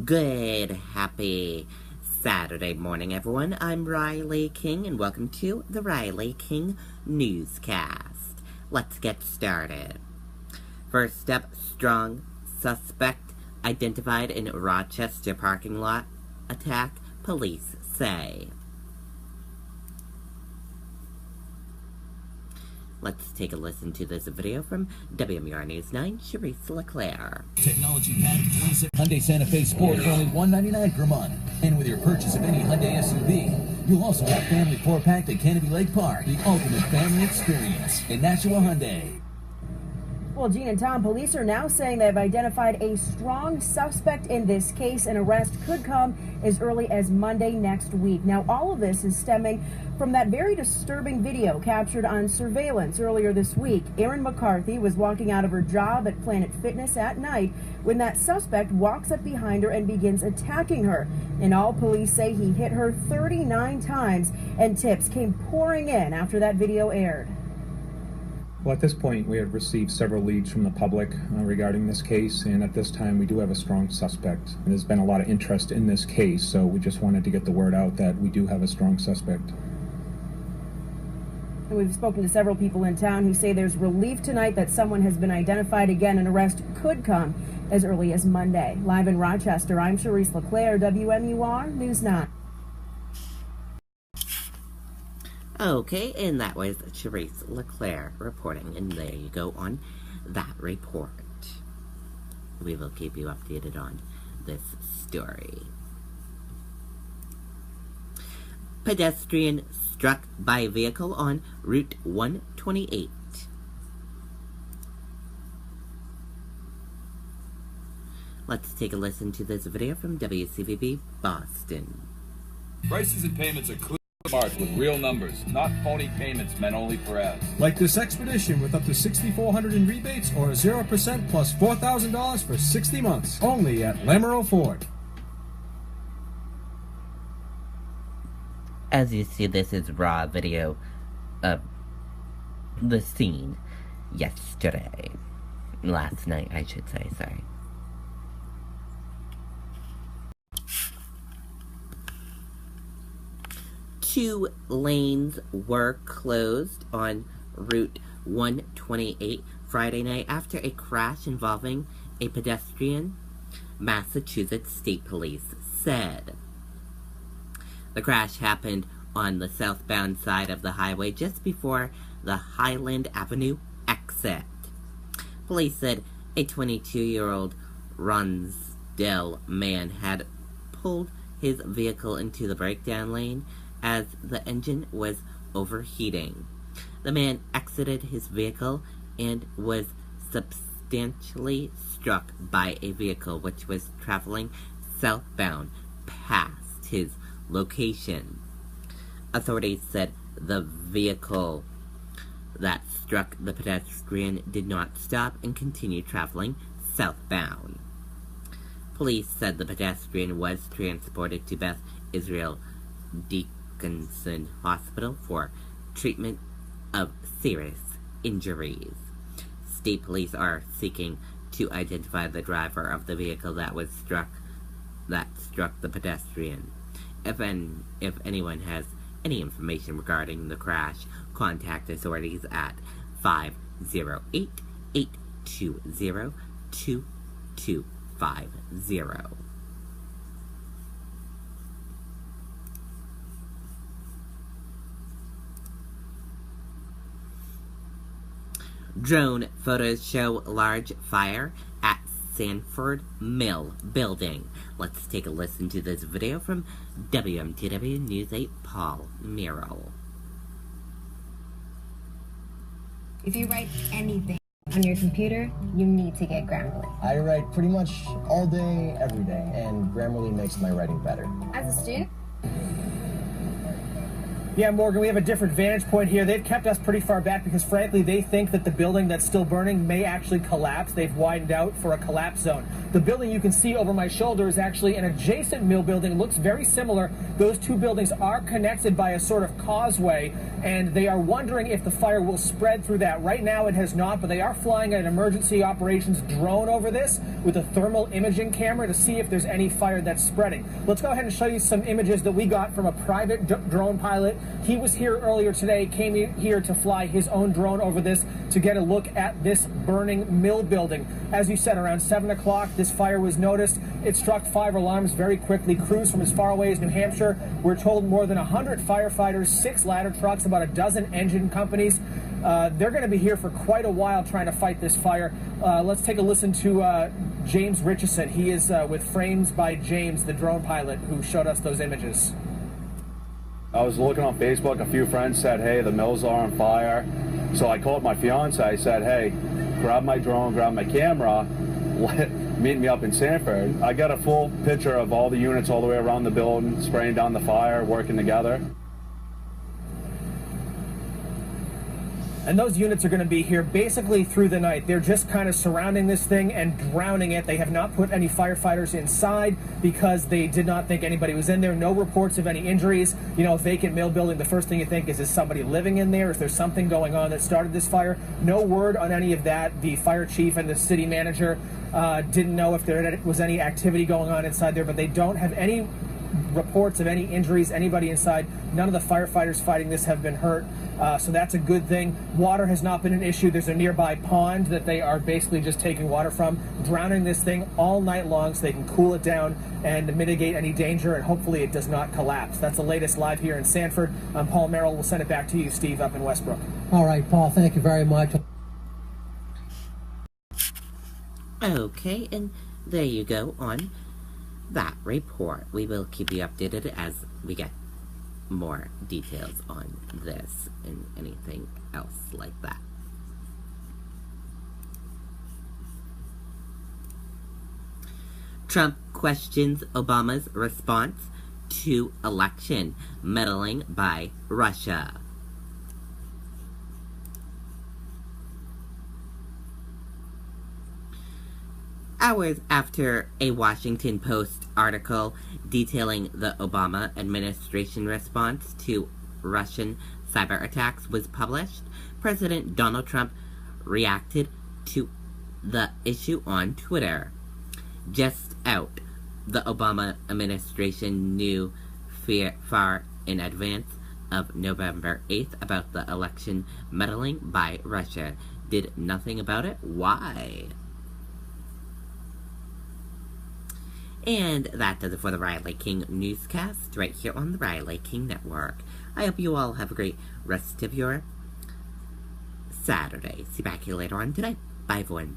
Good, happy Saturday morning, everyone. I'm Riley King, and welcome to the Riley King Newscast. Let's get started. First up, strong suspect identified in Rochester parking lot attack, police say. Let's take a listen to this video from WMUR News 9, Charisse LeClaire. Technology pack 26 Hyundai Santa Fe Sport for only $199 per month. And with your purchase of any Hyundai SUV, you'll also have family 4-pack at Canopy Lake Park, the ultimate family experience in Nashua Hyundai. Well, Gene and Tom, police are now saying they've identified a strong suspect in this case. An arrest could come as early as Monday next week. Now, all of this is stemming from that very disturbing video captured on surveillance earlier this week. Erin McCarthy was walking out of her job at Planet Fitness at night when that suspect walks up behind her and begins attacking her. And all police say he hit her 39 times, and tips came pouring in after that video aired. Well, at this point, we have received several leads from the public regarding this case, and at this time, we do have a strong suspect. And there's been a lot of interest in this case, so we just wanted to get the word out that we do have a strong suspect. And we've spoken to several people in town who say there's relief tonight that someone has been identified. Again, an arrest could come as early as Monday. Live in Rochester, I'm Charisse LeClaire, WMUR News 9. Okay, and that was Charisse LeClaire reporting, and there you go on that report. We will keep you updated on this story. Pedestrian struck by a vehicle on Route 128. Let's take a listen to this video from WCVB Boston. Prices and payments are clear. Marked with real numbers, not phony payments meant only for ads. Like this Expedition with up to $6,400 in rebates or 0% plus $4,000 for 60 months. Only at Lamoureux Ford. As you see, this is raw video of the scene yesterday. Last night, I should say, sorry. Two lanes were closed on Route 128 Friday night after a crash involving a pedestrian, Massachusetts State Police said. The crash happened on the southbound side of the highway just before the Highland Avenue exit. Police said a 22-year-old Ronsdale man had pulled his vehicle into the breakdown lane as the engine was overheating. The man exited his vehicle and was substantially struck by a vehicle which was traveling southbound past his location. Authorities said the vehicle that struck the pedestrian did not stop and continued traveling southbound. Police said the pedestrian was transported to Beth Israel Dickinson Hospital for treatment of serious injuries. State police are seeking to identify the driver of the vehicle that struck the pedestrian. If anyone has any information regarding the crash, contact authorities at 508-820-2250. Drone photos show large fire at Sanford Mill building. Let's take a listen to this video from WMTW News 8 Paul Merrill. If you write anything on your computer, you need to get Grammarly. I write pretty much all day, every day, and Grammarly makes my writing better. As a student, Yeah, Morgan, we have a different vantage point here. They've kept us pretty far back because, frankly, they think that the building that's still burning may actually collapse. They've widened out for a collapse zone. The building you can see over my shoulder is actually an adjacent mill building. It looks very similar. Those two buildings are connected by a sort of causeway, and they are wondering if the fire will spread through that. Right now it has not, but they are flying an emergency operations drone over this with a thermal imaging camera to see if there's any fire that's spreading. Let's go ahead and show you some images that we got from a private drone pilot. He was here earlier today, came here to fly his own drone over this to get a look at this burning mill building. As you said, around 7 o'clock, this fire was noticed. It struck 5 alarms very quickly. Crews from as far away as New Hampshire. We're told more than 100 firefighters, 6 ladder trucks, about a dozen engine companies. They're going to be here for quite a while trying to fight this fire. Let's take a listen to James Richardson. He is with Frames by James, the drone pilot who showed us those images. I was looking on Facebook. A few friends said, hey, the mills are on fire. So I called my fiance. I said, hey, grab my drone, grab my camera, meet me up in Sanford. I got a full picture of all the units all the way around the building, spraying down the fire, working together. And those units are going to be here basically through the night. They're just kind of surrounding this thing and drowning it. They have not put any firefighters inside because they did not think anybody was in there. No reports of any injuries. You know, a vacant mill building, the first thing you think is somebody living in there? Is there something going on that started this fire? No word on any of that. The fire chief and the city manager didn't know if there was any activity going on inside there, but they don't have any reports of any injuries, anybody inside. None of the firefighters fighting this have been hurt, so that's a good thing. Water has not been an issue. There's a nearby pond that they are basically just taking water from, drowning this thing all night long so they can cool it down and mitigate any danger, and hopefully it does not collapse. That's the latest live here in Sanford. I'm Paul Merrill. We'll send it back to you, Steve, up in Westbrook. All right, Paul, thank you very much. Okay, and there you go on that report. We will keep you updated as we get more details on this and anything else like that. Trump questions Obama's response to election meddling by Russia. Hours after a Washington Post article detailing the Obama administration response to Russian cyber attacks was published, President Donald Trump reacted to the issue on Twitter. Just out, the Obama administration knew far in advance of November 8th about the election meddling by Russia. Did nothing about it? Why? And that does it for the Riley King Newscast, right here on the Riley King Network. I hope you all have a great rest of your Saturday. See you back here later on today. Bye, everyone.